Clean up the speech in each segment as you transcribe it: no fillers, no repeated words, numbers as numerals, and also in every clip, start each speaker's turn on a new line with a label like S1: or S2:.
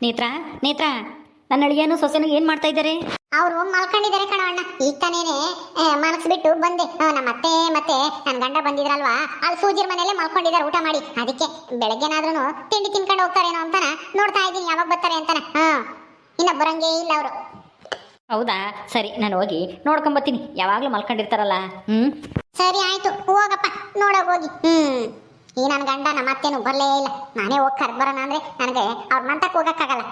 S1: ನೇತ್ರ ನೇತ್ರ ನನ್ನ ಅಳಿಯನು ಸೊಸೆನು ಏನ್ ಮಾಡ್ತಾ ಇದ್ದಾರೆ?
S2: ಅವ್ರು ಮಲ್ಕೊಂಡಿದ್ದಾರೆ ಕಣ ಅಣ್ಣ. ಈಗ ತಾನೇನೆ ಮನಸ್ಬಿಟ್ಟು ಬಂದೆ. ನಮ್ಮ ಅತ್ತೆ ಮತ್ತೆ ನನ್ನ ಗಂಡ ಬಂದಿದ್ರಲ್ವಾ, ಅಲ್ಲಿ ಸೂಜಿರ್ ಮನೇಲೆ ಮಲ್ಕೊಂಡಿದ್ದಾರೆ ಊಟ ಮಾಡಿ. ಅದಕ್ಕೆ ಬೆಳಗ್ಗೆನಾದ್ರೂ ತಿಂಡಿ ತಿನ್ಕೊಂಡು ಹೋಗ್ತಾರೇನೋ ಅಂತಾನ ನೋಡ್ತಾ ಇದ್ದೀನಿ, ಯಾವಾಗ ಬರ್ತಾರೆ ಅಂತಾನ. ಇನ್ನ ಬರಂಗೇ ಇಲ್ಲ ಅವರು.
S1: ಹೌದಾ, ಸರಿ, ನಾನು ಹೋಗಿ ನೋಡ್ಕೊಂಬತ್ತೀನಿ. ಯಾವಾಗ್ಲೂ ಮಲ್ಕೊಂಡಿರ್ತಾರಲ್ಲ.
S2: ಸರಿ ಆಯ್ತು, ಹೋಗಪ್ಪ ನೋಡೋಗ ಹೋಗಿ. ಈ ನನ್ನ ಗಂಡ ನಮ್ಮ ಅತ್ತೆನೂ ಬರ್ಲೇ ಇಲ್ಲ. ನಾನೇ ಹೋಗಿ ಕರ್ದ್ ಬರೋಣ ಅಂದ್ರೆ ನನಗೆ ಅವ್ರ ಮಂತಕ್ಕೆ ಹೋಗಕ್ಕಾಗಲ್ಲ.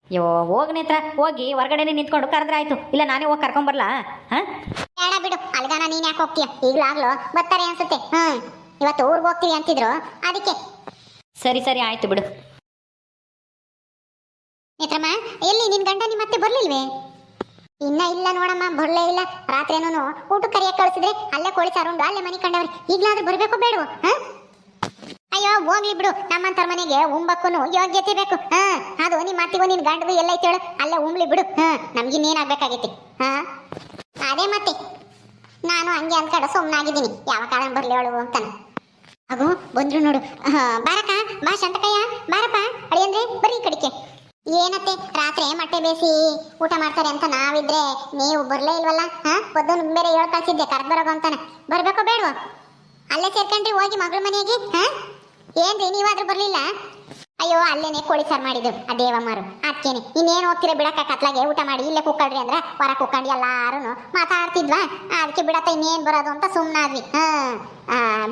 S1: ಅಯ್ಯೋ, ಹೋಗ್ ನೇತ್ರ, ಹೋಗಿ ಹೊರಗಡೆನೆ ನಿಂತ್ಕೊಂಡು ಕರೆದ್ರೆ ಆಯ್ತು. ಇಲ್ಲ ನಾನೇ ಹೋಗಿ ಕರ್ಕೊಂಬರ್ಲಾ?
S2: ಬೇಡ ಬಿಡು, ಅಲ್ಗಾನ ನೀನ್ ಯಾಕೆ ಹೋಗ್ತೀಯ? ಈಗ್ಲಾಗ್ಲೂ ಬರ್ತಾರೆ ಅನ್ಸುತ್ತೆ. ಇವತ್ತು ಊರ್ಗ್ ಹೋಗ್ತೀವಿ ಅಂತಿದ್ರು, ಅದಕ್ಕೆ.
S1: ಸರಿ ಸರಿ ಆಯ್ತು ಬಿಡು.
S2: ನೇತ್ರಮ್ಮ, ಎಲ್ಲಿ ನಿನ್ ಗಂಡ ನಿಮ್ಮ ಅತ್ತೆ ಬರ್ಲಿಲ್ವೇ? ಇನ್ನ ಇಲ್ಲ ನೋಡಮ್ಮ, ಬರ್ಲೇ ಇಲ್ಲ. ರಾತ್ರಿನೂ ಊಟ ಕರಿಯಕ್ಕೆ ಕಳಿಸಿದ್ರೆ ಅಲ್ಲೇ ಕೋಳಿ ಸಾರುಂಡು ಅಲ್ಲೇ ಮನೆ ಕಂಡವ್ರಿ. ಈಗ್ಲಾದ್ರೂ ಬರ್ಬೇಕು ಬೇಡವು? ಅಯ್ಯೋ ಹೋಗ್ಲಿ ಬಿಡು, ನಮ್ಮಂತರ ಮನೆಗೆ ಉಂಬಕ್ಕೂ ಯೋಗ್ಯತೆ ಬೇಕು. ಅದು ನಿಮ್ಮ ಅತ್ತಿಗೂ ನಿನ್ ಗಂಡಗೂ ಎಲ್ಲ ಐತೇಳು, ಅಲ್ಲೇ ಉಂಬ್ಲಿ ಬಿಡು. ನಮ್ಗಿನ್ನೇನಾಗ್ಬೇಕಾಗೈತಿ? ಅದೇ ಮತ್ತೆ ನಾನು ಹಂಗೆ ಅಂದ್ಕಡೆ ಸುಮ್ಮನಾಗಿದ್ದೀನಿ, ಯಾವ ಕಾಲ ಬರ್ಲಿ ಅವಳು ಅಂತಾನೆ. ಅಗೋ ಬಂದ್ರು ನೋಡು. ಬಾರಕ್ಕ, ಬಾ ಶಾಂತಕಯ್ಯ, ಬಾರಪ್ಪ ಅಳಿಯಂದ್ರೆ ಬರ್ರಿ ಕಡಿಕೆ. ಏನತ್ತೆ ರಾತ್ರಿ ಮೊಟ್ಟೆ ಬೇಯಿಸಿ ಊಟ ಮಾಡ್ತಾರೆ ಅಂತ ನಾವಿದ್ರೆ ನೀವು ಬರ್ಲೇ ಇಲ್ವಲ್ಲ? ಪೊದ್ದು ಬೇರೆ ಹೇಳ್ ಕಳ್ಸಿದ್ದೆ ಕರೆದ್ ಬರೋದು ಅಂತಾನೆ. ಬರ್ಬೇಕೋ ಬೇಡವೋ? ಅಲ್ಲೇ ಸೇರ್ಕೊಂಡ್ರಿ ಹೋಗಿ ಮಗಳ ಮನೆಗೆ. ಏನ್ರಿ ನೀವಾದ್ರೂ ಬರ್ಲಿಲ್ಲ? ಅಯ್ಯೋ, ಅಲ್ಲೇನೆ ಕೋಳಿ ಸಾರು ಮಾಡಿದ್ರು ಆ ದೇವಮ್ಮರು. ಅದಕ್ಕೇನೆ ಇನ್ನೇನು ಹೋಗ್ತೀರಾ ಬಿಡಕ್ಕ, ಕತ್ಲಾಗೆ ಊಟ ಮಾಡಿ ಇಲ್ಲೇ ಕುಕ್ಕಳ್ರಿ ಅಂದ್ರೆ ಹೊರ ಕುಕ್ಕಂಡು ಎಲ್ಲಾರು ಮಾತಾಡ್ತಿದ್ವಾ. ಅದಕ್ಕೆ ಬಿಡತ್ತ, ಇನ್ನೇನ್ ಬರೋದು ಅಂತ ಸುಮ್ಮನಾದ್ವಿ.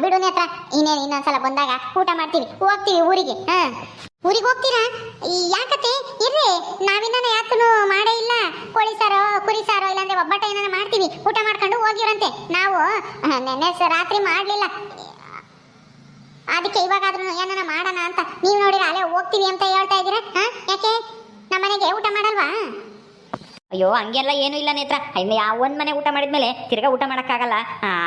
S2: ಬಿಡು ನೇತ್ರ, ಇನ್ನೊಂದ್ಸಲ ಬಂದಾಗ ಊಟ ಮಾಡ್ತೀವಿ, ಹೋಗ್ತೀವಿ ಊರಿಗೆ. ಊರಿಗೆ ಹೋಗ್ತೀರಾ? ಯಾಕತ್ತೆ ಇರ್ರಿ, ನಾವಿನ್ನ ಯಾತನು ಮಾಡೇ ಇಲ್ಲ. ಕೋಳಿ ಸಾರೋ ಕುರಿ ಸಾರೋ ಇಲ್ಲಾಂದ್ರೆ ಒಬ್ಬಟ್ಟ ಏನಾರ ಮಾಡ್ತೀವಿ, ಊಟ ಮಾಡ್ಕೊಂಡು ಹೋಗಿವ್ರಂತೆ. ನಾವು ನೆನ್ನೆ ರಾತ್ರಿ ಮಾಡ್ಲಿಲ್ಲ, ಅದಕ್ಕೆ ಇವಾಗಾದ್ರೂ ಏನಾರ ಮಾಡೋಣ ಅಂತ. ನೀವು ನೋಡಿರ ಅಲ್ಲೇ ಹೋಗ್ತೀವಿ ಅಂತ ಹೇಳ್ತಾ ಇದ್ದೀರಾ. ಯಾಕೆ ನಮ್ಮನೆಗೆ ಊಟ ಮಾಡಲ್ವಾ?
S1: ಅಯ್ಯೋ, ಹಂಗೆಲ್ಲ ಏನೂ ಇಲ್ಲ ನೇತ್ರ. ಇನ್ನು ಒಂದ್ ಮನೆ ಊಟ ಮಾಡಿದ್ಮೇಲೆ ತಿರ್ಗಾ ಊಟ ಮಾಡೋಕ್ಕಾಗಲ್ಲ.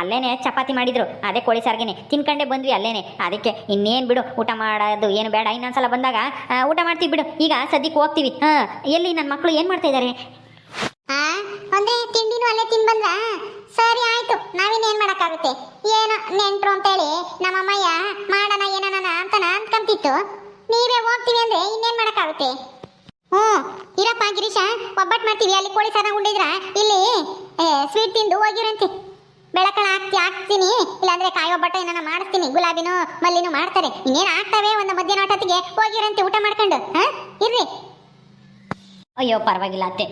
S1: ಅಲ್ಲೇನೆ ಚಪಾತಿ ಮಾಡಿದ್ರು, ಅದೇ ಕೋಳಿ ಸಾರ್ಗೆನೆ ತಿನ್ಕೊಂಡೇ ಬಂದ್ವಿ ಅಲ್ಲೇನೆ. ಅದಕ್ಕೆ ಇನ್ನೇನು ಬಿಡು, ಊಟ ಮಾಡೋದು ಏನು ಬೇಡ, ಇನ್ನೊಂದ್ಸಲ ಬಂದಾಗ ಊಟ ಮಾಡ್ತೀವಿ ಬಿಡು. ಈಗ ಸದ್ಯಕ್ಕೆ ಹೋಗ್ತೀವಿ. ಎಲ್ಲಿ ನನ್ನ ಮಕ್ಕಳು ಏನು ಮಾಡ್ತಾ ಇದ್ದಾರೆ?
S2: ಅಂದ್ರೆ ತಿಂಡಿನೂ ಅಲ್ಲೇ ತಿನ್ ಬಂದ್ರ? ಸರಿ ಆಯ್ತು, ನಾವಿನ್ನೇನ್ ಮಾಡಕ್ಕಾಗುತ್ತೆ. ಏನೋ ನೆಂಟ್ರು ಅಂತೇಳಿ ನಮ್ಮಮ್ಮಯ್ಯ ಮಾಡೋಣ ಏನನ ಅಂತ ಅಂದ್ಕೊಂತಿತ್ತು. ನೀವೇ ಹೋಗ್ತೀವಿ ಅಂದ್ರೆ ಇನ್ನೇನ್ ಮಾಡಕ್ಕಾಗುತ್ತೆ? ಇರಪ್ಪ ಗಿರೀಶ, ಒಬ್ಬಟ್ಟು ಮಾಡ್ತೀವಿ. ಅಲ್ಲಿ ಕೋಳಿ ಸಾರ ಉಂಡಿದ್ರ ಇಲ್ಲಿ ಸ್ವೀಟ್ ತಿಂದು ಹೋಗಿರಂತೆ. ಬೆಳಕಳ ಹಾಕ್ತೀನಿ, ಇಲ್ಲಾಂದ್ರೆ ಕಾಯಿ ಒಬ್ಬಟ್ಟು ಏನಾನ ಮಾಡಿಸ್ತೀನಿ. ಗುಲಾಬಿನೂ ಮಲ್ಲಿನೂ ಮಾಡ್ತಾರೆ, ಇನ್ನೇನು ಆಗ್ತವೆ. ಒಂದು ಮಧ್ಯಾಹ್ನ ಹೊತ್ತಿಗೆ ಹೋಗಿರಂತೆ ಊಟ ಮಾಡ್ಕೊಂಡು. ಇರ್ರಿ.
S1: ಅಯ್ಯೋ ಪರವಾಗಿಲ್ಲ ಅತ್ತೆ,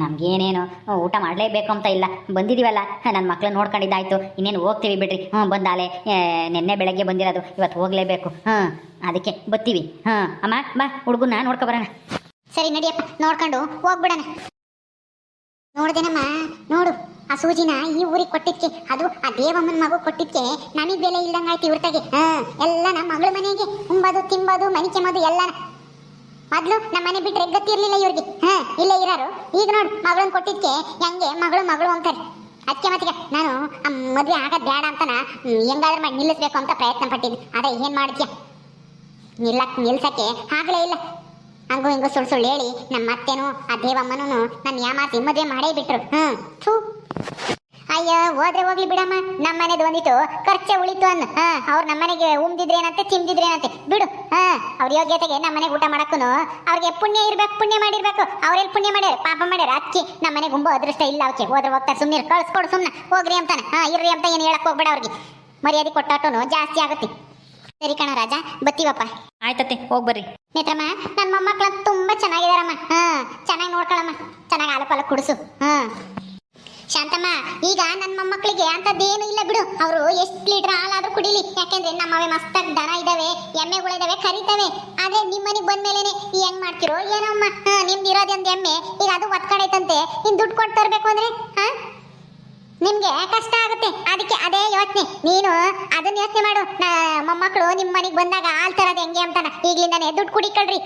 S1: ನಮ್ಗೇನೇನು ಊಟ ಮಾಡಲೇಬೇಕು ಅಂತ ಇಲ್ಲ. ಬಂದಿದ್ದೀವಲ್ಲ, ನನ್ನ ಮಕ್ಳನ್ನ ನೋಡ್ಕೊಂಡಿದ್ದಾಯ್ತು, ಇನ್ನೇನು ಹೋಗ್ತೀವಿ ಬಿಡ್ರಿ. ಬಂದಾಲೆ ನಿನ್ನೆ ಬೆಳಗ್ಗೆ ಬಂದಿರೋದು, ಇವತ್ತು ಹೋಗಲೇಬೇಕು. ಅದಕ್ಕೆ ಬರ್ತೀವಿ. ಅಮ್ಮ ಬಾ, ಹುಡುಗನ್ನ ನೋಡ್ಕೊಬರೋಣ.
S2: ಸರಿ ನಡಿಯಪ್ಪ, ನೋಡ್ಕೊಂಡು ಹೋಗ್ಬಿಡಣ. ನೋಡ್ದೇನಮ್ಮ, ನೋಡು ಆ ಸೂಜಿನ ಈ ಊರಿಗೆ ಕೊಟ್ಟಿದ್ಕೆ, ಅದು ಆ ದೇವಮ್ಮನ ಮಗು ಕೊಟ್ಟಿದ್ಕೆ ನಮಗ್ ಬೆಲೆ ಇಲ್ದಂಗಾಯ್ತು ಇವ್ರತಾಗೆ. ಎಲ್ಲ ನಮ್ಮ ಮಗಳ ಮನೆಗೆ ಉಂಬದು ತಿಂಬದು ಮನೆ ಕೆಮ್ಮದು ಎಲ್ಲ. ಮೊದ್ಲು ನಮ್ಮ ಮನೆ ಬಿಟ್ರೆ ಗತ್ತಿರ್ಲಿಲ್ಲ ಇವ್ರಿಗೆ. ಇಲ್ಲೇ ಇರಾರು. ಈಗ ನೋಡು ಮಗಳನ್ನ ಕೊಟ್ಟಿದ್ಕೆ ಹೆಂಗೆ ಮಗಳು ಮಗಳು ಅಂತಾರೆ. ಅದಕ್ಕೆ ಮತ್ತೆ ನಾನು ಮದ್ವೆ ಆಗದ್ ಬೇಡ ಅಂತಾನ ಹೆಂಗಾದ್ರೂ ಮಾಡಿ ನಿಲ್ಲಿಸ್ಬೇಕು ಅಂತ ಪ್ರಯತ್ನ ಪಟ್ಟಿದ್ದೆ. ಆದ್ರೆ ಏನ್ ಮಾಡ್ತೀಯ, ನಿಲ್ಸಕ್ಕೆ ಆಗ್ಲೇ ಇಲ್ಲ. ಹಂಗೂ ಹಿಂಗೂ ಸುಳ್ಳು ಹೇಳಿ ನಮ್ಮ ಅತ್ತೆನೂ ಆ ದೇವಮ್ಮನೂ ನನ್ನ ಯಾಮಾಸಿ ಮದುವೆ ಮಾಡೇ ಬಿಟ್ರು. ಅಯ್ಯೋ ಹೋದ್ರೆ ಹೋಗ್ಲಿ ಬಿಡಮ್ಮ, ನಮ್ಮ ಮನೆದು ಒಂದಿತ್ತು ಖರ್ಚೆ ಉಳಿತು ಅನ್ನ. ಅವ್ರು ನಮ್ಮನೆಗೆ ಉಮ್ದಿದ್ರೇನಂತೆ ತಿಂದಿದ್ರೇನಂತೆ ಬಿಡು. ಅವ್ರ ಯೋಗ್ಯತೆಗೆ ನಮ್ಮನೆಗೆ ಊಟ ಮಾಡಕ್ಕೂ ಅವ್ರಿಗೆ ಪುಣ್ಯ ಇರ್ಬೇಕು, ಪುಣ್ಯ ಮಾಡಿರ್ಬೇಕು. ಅವ್ರೆಲ್ಲಿ ಪುಣ್ಯ ಮಾಡ್ಯಾರ, ಪಾಪ ಮಾಡ್ಯಾರ. ಅದಕ್ಕೆ ನಮ್ಮನೆಗೆ ಗುಂಬು ಅದೃಷ್ಟ ಇಲ್ಲ. ಅವಕ್ಕೆ ಹೋದ್ರೆ ಹೋಗ್ತಾರೆ, ಸುಮ್ಮನೆ ಕಳ್ಸ್ಕೊಡು, ಸುಮ್ಮನೆ ಹೋಗ್ರಿ ಅಂತಾನೆ. ಇರ್ರಿ ಅಂತ ಏನು ಹೇಳಕ್ ಹೋಗ್ಬೇಡ. ಅವ್ರಿಗೆ ಮರ್ಯಾದೆ ಕೊಟ್ಟಾಟನು ಜಾಸ್ತಿ ಆಗುತ್ತೆ. ಸರಿ ಕಣ ರಾಜ, ಬತ್ತೀವಪ್ಪ.
S1: ಆಯ್ತತ್ತೆ, ಹೋಗ್ಬರ್ರಿ.
S2: ನೇತ್ರಮ್ಮ, ನನ್ನ ಮೊಮ್ಮಕ್ಳು ತುಂಬಾ ಚೆನ್ನಾಗಿದಾರಮ್ಮ. ಚೆನ್ನಾಗಿ ನೋಡ್ಕೊಳಮ್ಮ, ಚೆನ್ನಾಗಿ ಹಾಲು ಪಾಲು ಕುಡಿಸು. ಶಾಂತಮ್ಮ, ಈಗ ನನ್ನ ಮೊಮ್ಮಕ್ಕಳಿಗೆ ಅಂತದ್ದೇನು ಇಲ್ಲ ಬಿಡು. ಅವರು ಎಷ್ಟು ಲೀಟರ್ ಹಾಲಾದ್ರೂ ಕುಡಿಲಿ. ಯಾಕೆಂದ್ರೆ ನಮ್ಮವೇ ಮಸ್ತಾಗಿ ದನ ಇದಾವೆ, ಎಮ್ಮೆಗಳಿದಾವೆ, ಕರಿತವೆ. ಆದ್ರೆ ನಿಮ್ಮ ಮನೆಗೆ ಬಂದ್ಮೇಲೆನೆ ಹೆಂಗ್ ಮಾಡ್ತಿರೋ ಏನಮ್ಮ. ನಿಮ್ದು ಇರೋದೊಂದು ಎಮ್ಮೆ, ಈಗ ಅದು ಒತ್ಕಡೈತಂತೆ. ಇನ್ ದುಡ್ಡು ಕೊಟ್ಟು ತರ್ಬೇಕು ಅಂದ್ರೆ ನಿಮ್ಗೆ ಕಷ್ಟ ಆಗುತ್ತೆ. ಅದಕ್ಕೆ ಅದೇ ಯೋಚನೆ, ನೀನು ಅದನ್ನ ಯೋಚನೆ ಮಾಡು. ಮೊಮ್ಮಕ್ಕಳು ನಿಮ್ಮ ಮನೆಗೆ ಬಂದಾಗ ಹಾಲು ತರೋದು ಹೆಂಗೆ ಅಂತಾನ ಈಗ್ಲಿಂದಾನೆ ದುಡ್ಡು ಕುಡಿಕೊಳ್ರಿ.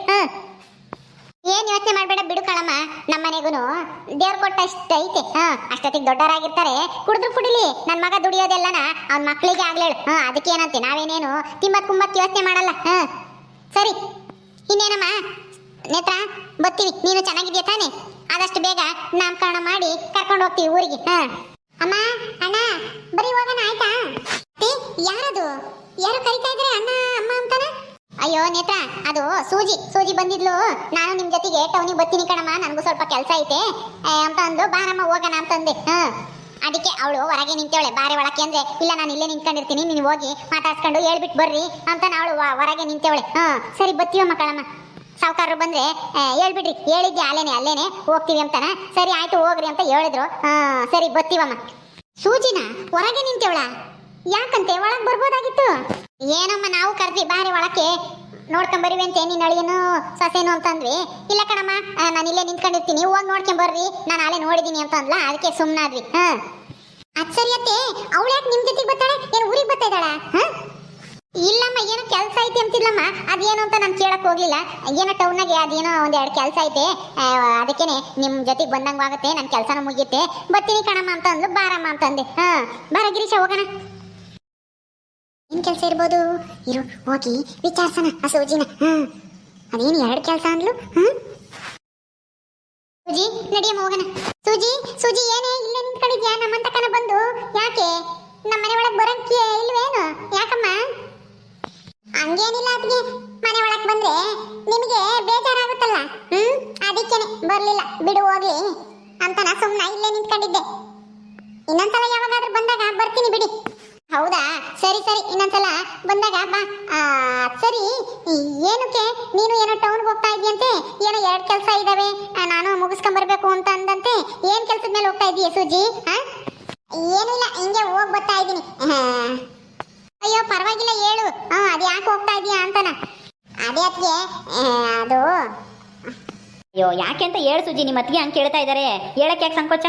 S2: ಏನ್ ಯೋಚನೆ ಮಾಡ್ಬೇಡ ಬಿಡು ಕಣಮ್ಮ. ನಮ್ಮ ಮನೆಗೂ ದೇವ್ರು ಕೊಟ್ಟಷ್ಟು ಐತೆ. ಅಷ್ಟೊತ್ತಿಗೆ ದೊಡ್ಡವರಾಗಿರ್ತಾರೆ, ಕುಡಿದ್ರು ಕುಡಿಲಿ. ನನ್ನ ಮಗ ದುಡಿಯೋದೆಲ್ಲನ ಅವ್ನ ಮಕ್ಳಿಗೆ ಆಗ್ಲೇಳು. ಅದಕ್ಕೆ ಏನಂತೆ ನಾವೇನೇನು ತಿಮ್ಮತ್ ಕುಂಬತ್ ಯೋಚನೆ ಮಾಡಲ್ಲ. ಸರಿ, ಇನ್ನೇನಮ್ಮ ನೇತ್ರ, ಬರ್ತೀವಿ. ನೀನು ಚೆನ್ನಾಗಿದ್ಯಾ ತಾನೆ? ಆದಷ್ಟು ಬೇಗ ನಾಮಕರಣ ಮಾಡಿ ಕರ್ಕೊಂಡು ಹೋಗ್ತೀವಿ ಊರಿಗೆ. ಅಮ್ಮ, ಅಣ್ಣ ಬರೀ ಹೋಗೋಣ ಆಯ್ತಾ? ಯಾರದು? ಯಾರು ಕರಿತಾ ಇದ್ರೆ ಅಣ್ಣ ಅಮ್ಮ ಅಂತಾನೆ? ಅಯ್ಯೋ ನೇತ್ರ, ಅದು ಸೂಜಿ ಬಂದಿದ್ಲು. ನಾನು ನಿಮ್ ಜೊತೆಗೆ ಟೌನಿಗೆ ಬರ್ತೀನಿ ಕಣಮ್ಮ, ನನಗೂ ಸ್ವಲ್ಪ ಕೆಲಸ ಐತೆ ಅಂತ ಅಂದ್ಲು. ಬಾರಮ್ಮ ಹೋಗೋಣ ಅಂತಂದೆ. ಅದಕ್ಕೆ ಅವಳು ಹೊರಗೆ ನಿಂತವಳೆ, ಬಾರೆ ಒಳಕ್ಕೆ ಅಂದ್ರೆ ಇಲ್ಲ ನಾನು ಇಲ್ಲೇ ನಿಂತ್ಕೊಂಡಿರ್ತೀನಿ, ನೀನು ಹೋಗಿ ಮಾತಾಡ್ಸ್ಕೊಂಡು ಹೇಳ್ಬಿಟ್ಟು ಬರ್ರಿ ಅಂತ ಅವಳು ಹೊರಗೆ ನಿಂತವಳೆ. ಸರಿ ಬತ್ತೀವಮ್ಮ ಕಣಮ್ಮ, ಸಾವುಕಾರರು ಬಂದ್ರೆ ಹೇಳ್ಬಿಡ್ರಿ, ಹೇಳಿದ್ದೆ ಅಲ್ಲೇನೆ ಹೋಗ್ತೀವಿ ಅಂತಾನ. ಸರಿ ಆಯ್ತು ಹೋಗ್ರಿ ಅಂತ ಹೇಳಿದ್ರು. ಸರಿ ಬತ್ತೀವಮ್ಮ. ಸೂಜಿನ ಹೊರಗೆ ನಿಂತವಳ, ಯಾಕಂತೆ ಒಳಗ್ ಬರ್ಬೋದಾಗಿತ್ತು. ಏನಮ್ಮ ನಾವು ಕರ್ದ್ವಿ ಬಾರೆ ಒಳಕ್ಕೆ ನೋಡ್ಕೊಂಬರಿವಿ ಅಂತ ನಿನ್ನ ಅಳಿಯನು ಸೊಸೆನು ಅಂತಂದ್ವಿ. ಇಲ್ಲ ಕಣಮ್ಮ ನಾನು ಇಲ್ಲೇ ನಿಂತ್ಕೊಂಡಿರ್ತೀನಿ, ಹೋಗಿ ನೋಡ್ಕೊಂಬರ್ರಿ, ನಾನು ಅಲ್ಲೇ ನೋಡಿದೀನಿ ಅಂತ ಅಂದ್ಲ. ಅದಕ್ಕೆ ಸುಮ್ಮನಾದ್ವಿ. ಅಚ್ಚರಿಯತ್ತೆ, ಅವಳು ಯಾಕೆ ನಿಮ್ ಜೊತೆಗೆ ಬರ್ತಾಳೆ? ಏನು ಊರಿಗೆ ಬರ್ತಾ ಇದ್ದಾಳ? ಇಲ್ಲಮ್ಮ, ಏನೋ ಕೆಲಸ ಐತೆ ಅಂತಿಲ್ಲಮ್ಮ. ಅದೇನು ಅಂತ ನಾನು ಕೇಳಕ್ ಹೋಗ್ಲಿಲ್ಲ. ಏನೋ ಟೌನ್ನಾಗೆ ಅದೇನೋ ಒಂದೆರಡು ಕೆಲಸ ಐತೆ, ಅದಕ್ಕೇನೆ ನಿಮ್ ಜೊತೆಗೆ ಬಂದಂಗಾಗುತ್ತೆ, ನನ್ನ ಕೆಲಸನೂ ಮುಗಿಯುತ್ತೆ, ಬರ್ತೀನಿ ಕಣಮ್ಮ ಅಂತ ಅಂದ್ಲು. ಬಾರಮ್ಮ ಅಂತಂದೆ. ಬಾರ ಗಿರೀಶ ಹೋಗೋಣ. ಏನ್ ಕೆಲಸ ಇರ್ಬೋದು? ಇರು ಹೋಗಿ ವಿಚಾರಿಸೋಣ ಆ ಸೂಜಿನ. ಅದೇನು ಎರಡು ಕೆಲಸ ಅಂದ್ಲು. ಸೂಜಿ ನಡಿಯಮ್ಮ ಹೋಗೋಣ. ಸೂಜಿ ಏನೇ ಇಲ್ಲೇ ನಿಂತ್ಕೊಂಡಿದ್ಯಾ? ನಮ್ಮಂತ ಕಣ ಬಂದು ಯಾಕೆ ನಮ್ಮ ಮನೆ ಒಳಗೆ ಬರಕ್ಕೆ ಇಲ್ವೇನು? ಯಾಕಮ್ಮ? ಹಂಗೇನಿಲ್ಲ ಅದ್ಗೆ, ಮನೆ ಒಳಗೆ ಬಂದ್ರೆ ನಿಮಗೆ ಬೇಜಾರಾಗುತ್ತಲ್ಲ, ಅದಕ್ಕೇನೆ ಬರ್ಲಿಲ್ಲ, ಬಿಡು ಹೋಗ್ಲಿ ಅಂತ ನಾ ಸುಮ್ಮನೆ ಇಲ್ಲೇ ನಿಂತ್ಕೊಂಡಿದ್ದೆ. ಇನ್ನೊಂದ್ಸಲ ಯಾವಾಗಾದ್ರೂ ಬಂದಾಗ ಬರ್ತೀನಿ ಬಿಡಿ. ಹೌದಾ, ಸರಿ ಇನ್ನೊಂದ್ಸಲ ಬಂದಾಗ ಬಾ. ಸರಿ, ಏನಕ್ಕೆ ನೀನು ಏನೋ ಟೌನ್ಗೆ ಹೋಗ್ತಾ ಇದೆಯಂತೆ, ಏನೋ 2 ಕೆಲಸ ಇದಾವೆ, ನಾನು ಮುಗಿಸ್ಕೊಂಬರ್ಬೇಕು ಅಂತ ಅಂದಂತೆ. ಏನ್ ಕೆಲ್ಸದ ಮೇಲೆ ಹೋಗ್ತಾ ಇದೀಯ ಸೂಜಿ? ಏನಿಲ್ಲ, ಹಿಂಗೆ ಹೋಗ್ ಬರ್ತಾ ಇದ್ದೀನಿ. ಅಯ್ಯೋ ಪರವಾಗಿಲ್ಲ ಹೇಳು, ಅದು ಯಾಕೆ ಹೋಗ್ತಾ ಇದೀಯಾ ಅಂತನ. ಅದೇ ಅದಕ್ಕೆ ಅದು.
S1: ಅಯ್ಯೋ ಯಾಕೆ ಅಂತ ಹೇಳು ಸುಜಿ, ನಿಮ್ಮ ಅತ್ತಿಗೆ ಹಂಗೆ ಕೇಳ್ತಾ ಇದ್ದಾರೆ, ಹೇಳಕ್ಕೆ ಯಾಕೆ ಸಂಕೋಚ?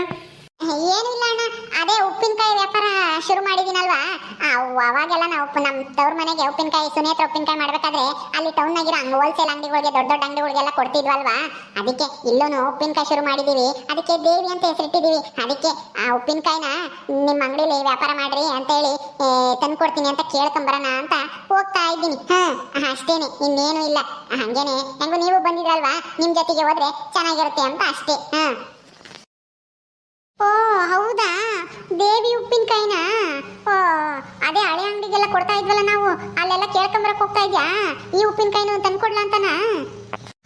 S2: ಏನಿಲ್ಲ ಅಣ್ಣ, ಅದೇ ಉಪ್ಪಿನಕಾಯಿ ವ್ಯಾಪಾರ ಶುರು ಮಾಡಿದೀನಲ್ವಾ, ಅವಾಗೆಲ್ಲ ನಾವು ನಮ್ಮ ತವ್ರ ಮನೆಗೆ ಉಪ್ಪಿನಕಾಯಿ, ಸುನೇತ್ರ ಉಪ್ಪಿನಕಾಯಿ ಮಾಡ್ಬೇಕಾದ್ರೆ ಅಲ್ಲಿ ಟೌನ್ನಾಗಿರೋ ಹೋಲ್ಸೇಲ್ ಅಂಗಡಿಗಳಿಗೆ, ದೊಡ್ಡ ಅಂಗಡಿಗಳಿಗೆಲ್ಲ ಕೊಡ್ತಿದ್ವಲ್ವಾ. ಅದಕ್ಕೆ ಇಲ್ಲೂ ಉಪ್ಪಿನಕಾಯಿ ಶುರು ಮಾಡಿದೀವಿ. ಅದಕ್ಕೆ ದೇವಿ ಅಂತ ಹೆಸರಿಟ್ಟಿದೀವಿ. ಅದಕ್ಕೆ ಆ ಉಪ್ಪಿನಕಾಯಿನ ನಿಮ್ಮ ಅಂಗಡಿಲಿ ವ್ಯಾಪಾರ ಮಾಡ್ರಿ ಅಂತ ಹೇಳಿ ತಂದ್ಕೊಡ್ತೀನಿ ಅಂತ ಕೇಳ್ಕೊಂಬರೋಣ ಅಂತ ಹೋಗ್ತಾ ಇದ್ದೀನಿ. ಅಷ್ಟೇನೆ, ಇನ್ನೇನು ಇಲ್ಲ. ಹಂಗೇನೆ ಹೆಂಗು ನೀವು ಬಂದಿದ್ರಲ್ವಾ, ನಿಮ್ ಜೊತೆಗೆ ಹೋದ್ರೆ ಚೆನ್ನಾಗಿರುತ್ತೆ ಅಂತ ಅಷ್ಟೇ. ಓ ಹೌದಾ, ದೇವಿ ಉಪ್ಪಿನಕಾಯಿನ? ಓ ಅದೇ ಹಳೆ ಅಂಗಡಿಗೆಲ್ಲ ಕೊಡ್ತಾ ಇದ್ವಲ್ಲ ನಾವು, ಅಲ್ಲೆಲ್ಲ ಕೇಳ್ಕೊಂಬರಕ್ ಹೋಗ್ತಾ ಇದ್ಯಾ? ಈ ಉಪ್ಪಿನಕಾಯಿನ ತಂದ್ಕೊಡ್ಲ ಅಂತನಾ?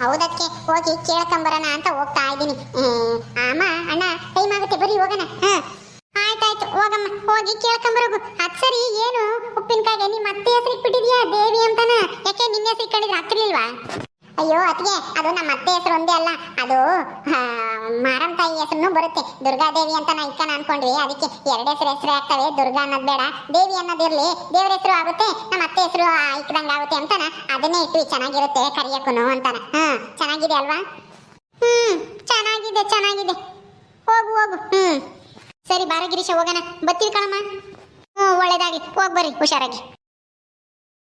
S2: ಹೌದಕ್ಕೆ ಹೋಗಿ ಕೇಳ್ಕೊಂಬರೋಣ ಅಂತ ಹೋಗ್ತಾ ಇದ್ದೀನಿ. ಅಮ್ಮ ಅಣ್ಣ ಟೈಮ್ ಆಗುತ್ತೆ, ಬರೀ ಹೋಗೋಣ. ಆಯ್ತಾಯ್ತು ಹೋಗಮ್ಮ, ಹೋಗಿ ಕೇಳ್ಕೊಂಬರೋಗು. ಅದ್ ಸರಿ, ಏನು ಉಪ್ಪಿನಕಾಯಿಗೆ ನಿಮ್ಮ ಅತ್ತೆ ಹೆಸರು ಇಟ್ಬಿಟ್ಟಿದ್ಯಾ ದೇವಿ ಅಂತನ? ಯಾಕೆ ನಿನ್ನ ಹೆಸರು ಇಟ್ಕೊಂಡಿದ್ರೆ ಆಗ್ತಿರ್ಲಿಲ್ವಾ? ಅಯ್ಯೋ ಅತ್ತಿಗೆ, ಅದು ನಮ್ಮ ಅತ್ತೆ ಹೆಸರು ಒಂದೇ ಅಲ್ಲ, ಅದು ಮಾರಮ್ಮ ತಾಯಿ ಹೆಸರು ಬರುತ್ತೆ. ದುರ್ಗಾದೇವಿ ಅಂತ ನಾ ಇಕ್ಕನ ಅನ್ಕೊಂಡ್ವಿ. ಅದಕ್ಕೆ 2 ಹೆಸರು ಆಗ್ತವೆ, ದುರ್ಗಾ ಅನ್ನೋದು ಬೇಡ, ದೇವಿ ಅನ್ನೋದಿರ್ಲಿ. ದೇವ್ರ ಹೆಸರು ಆಗುತ್ತೆ, ನಮ್ಮ ಅತ್ತೆ ಹೆಸರು ಇಕ್ಕದಂಗ ಆಗುತ್ತೆ ಅಂತಾನ ಅದನ್ನೇ ಇಟ್ವಿ. ಚೆನ್ನಾಗಿರುತ್ತೆ ಕರಿಯಕ್ಕೂನು ಅಂತಾನ. ಚೆನ್ನಾಗಿದೆ ಅಲ್ವಾ? ಚೆನ್ನಾಗಿದೆ. ಹೋಗು. ಸರಿ ಬಾರ ಗಿರೀಶ ಹೋಗೋಣ. ಬರ್ತೀವಿ ಕಣಮ್ಮ. ಒಳ್ಳೇದಾಗ್ಲಿ, ಹೋಗ್ ಬರ್ರಿ ಹುಷಾರಾಗಿ.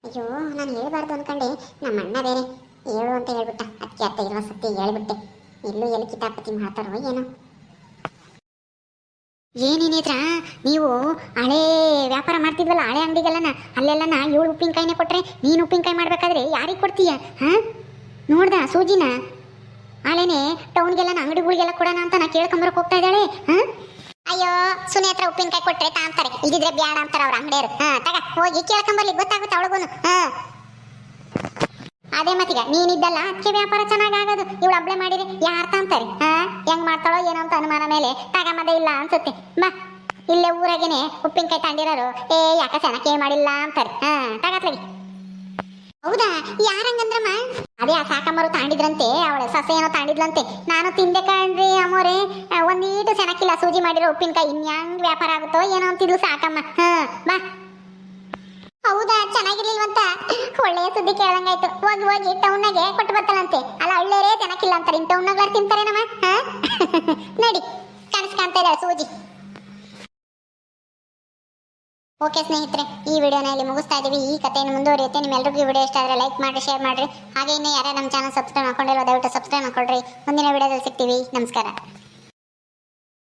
S2: ಅಯ್ಯೋ ನಾನು ಹೇಳ್ಬಾರ್ದು ಅನ್ಕೊಂಡೆ, ನಮ್ಮ ಅಣ್ಣ ಬೇರೆ ಹೇಳು ಅಂತ ಹೇಳ್ಬಿಟ್ಟ. ಅದಕ್ಕೆ ಅತ್ತ ಇರುವ ಸತ್ಯ ಹೇಳ್ಬಿಟ್ಟೆ. ಎಲ್ಲೂ ಎಲ್ಲಿ ಕಿತಾಪತಿ ಮಾಡ್ತಾರೋ ಏನೋ. ಏನೇನಿದ್ರ ನೀವು ಹಳೆ ವ್ಯಾಪಾರ ಮಾಡ್ತಿದ್ವಲ್ಲ, ಹಳೆ ಅಂಗಡಿಗೆಲ್ಲನ ಅಲ್ಲೆಲ್ಲನ 7 ಉಪ್ಪಿನಕಾಯಿನೇ ಕೊಟ್ರೆ, ನೀನು ಉಪ್ಪಿನಕಾಯಿ ಮಾಡ್ಬೇಕಾದ್ರೆ ಯಾರಿಗೆ ಕೊಡ್ತೀಯ? ನೋಡ್ದ ಸೂಜಿನ? ಹಳೆನೆ ಟೌನ್ಗೆಲ್ಲ ಅಂಗಡಿಗಳಿಗೆಲ್ಲ ಕೊಡೋಣ ಅಂತ ನಾ ಕೇಳ್ಕೊಂಬರಕ್ ಹೋಗ್ತಾ ಇದ್ದಾಳೆ. ಅಯ್ಯೋ ಸುನೇತ್ರ ಉಪ್ಪಿನಕಾಯಿ ಕೊಟ್ರೆ ತಾಂತಾರೆ, ಇದಿದ್ರೆ ಬ್ಯಾಡ ಅಂತಾರ ಅವ್ರ ಅಂಗಡಿಯರು. ತಗ ಹೋಗಿ ಕೇಳ್ಕೊಂಬರ್ಲಿ, ಗೊತ್ತಾಗುತ್ತೆ ಅವಳಗೂನು. ಅದೇ ಮತ್ತೀಗ ನೀನಿದ್ದಲ್ಲ ಅದಕ್ಕೆ ವ್ಯಾಪಾರ ಚೆನ್ನಾಗಾಗೋದು. ಇವಳು ಅಬ್ಳೆ ಮಾಡಿರಿ ಯಾರು ತಾಂತಾರೆ? ಹೆಂಗ್ ಮಾಡ್ತಾಳೋ ಏನೋ ಅಂತ ಅನುಮಾನ ಮೇಲೆ ತಗಮದೇ ಇಲ್ಲ ಅನ್ಸುತ್ತೆ. ಬಾ, ಇಲ್ಲೇ ಊರಾಗೇನೆ ಉಪ್ಪಿನಕಾಯಿ ತಂಡಿರೋರು ಯಾಕ ಚೆನ್ನಾಗಿ ಮಾಡಿಲ್ಲ ಅಂತಾರೆ. ತಗತ್ಲಾಗಿ. ಹೌದಾ, ಯಾರಂಗಂದ್ರಮ್ಮ? ಅದೇ ಆ ಸಾಕಮ್ಮರು ತಾಂಡಿದ್ರಂತೆ, ಅವಳ ಸೊಸೆ ಏನೋ ತಾಂಡಿದ್ಲಂತೆ. ನಾನು ತಿಂದೆ ಕಣ್ರಿ ಅಮ್ಮೋರೆ, ಒಂದೀಟು ಚೆನ್ನಾಗಿಲ್ಲ ಸೂಜಿ ಮಾಡಿರೋ ಉಪ್ಪಿನಕಾಯಿ. ಇನ್ಯಾಂಗ್ ವ್ಯಾಪಾರ ಆಗುತ್ತೋ ಏನೋ ಅಂತಿದ್ಲು ಸಾಕಮ್ಮ. ಬಾ. ಹೌದಾ, ಚೆನ್ನಾಗಿರ್ಲಿಲ್ವಂತ? ಒಳ್ಳೆಯ ಸುದ್ದಿ ಕೇಳಂಗಾಯ್ತು. ಹೋಗಿ ಟೌನ್ನಾಗೆ ಕೊಟ್ಟು ಬರ್ತಾಳಂತೆ. ಅಲ್ಲ ಒಳ್ಳೆಯರೇ ಚೆನ್ನಾಗಿಲ್ಲ ಅಂತಾರೆ, ಇನ್ ಟೌನ್ನಾಗ ತಿಂತಾರೆ ನಮ್ಮ. ನಡಿ, ಕಾಣಿಸ್ಕಾಣ್ತಾ ಇದ್ದಾಳೆ ಸೂಜಿ. ಓಕೆ ಸ್ನೇಹಿತರೆ, ಈ ವಿಡಿಯೋನ ಇಲ್ಲಿ ಮುಗಿಸ್ತಾ ಇದೀವಿ. ಈ ಕಥೆಯನ್ನು ಮುಂದುವರಿಯುತ್ತೆ. ನಿಮ್ಮೆಲ್ಲರಿಗೂ ಈ ವಿಡಿಯೋ ಇಷ್ಟ ಆದರೆ ಲೈಕ್ ಮಾಡಿ, ಶೇರ್ ಮಾಡಿರಿ. ಹಾಗೆ ಇನ್ನೂ ಯಾರೇ ನಮ್ಮ ಚಾನಲ್ ಸಬ್ಸ್ಕ್ರೈಬ್ ಮಾಡ್ಕೊಂಡಿರೋ ದಯವಿಟ್ಟು ಸಬ್ಸ್ಕ್ರೈಬ್ ಮಾಡ್ಕೊಳ್ರಿ. ಮುಂದಿನ ವಿಡಿಯೋದಲ್ಲಿ ಸಿಗ್ತೀವಿ. ನಮಸ್ಕಾರ.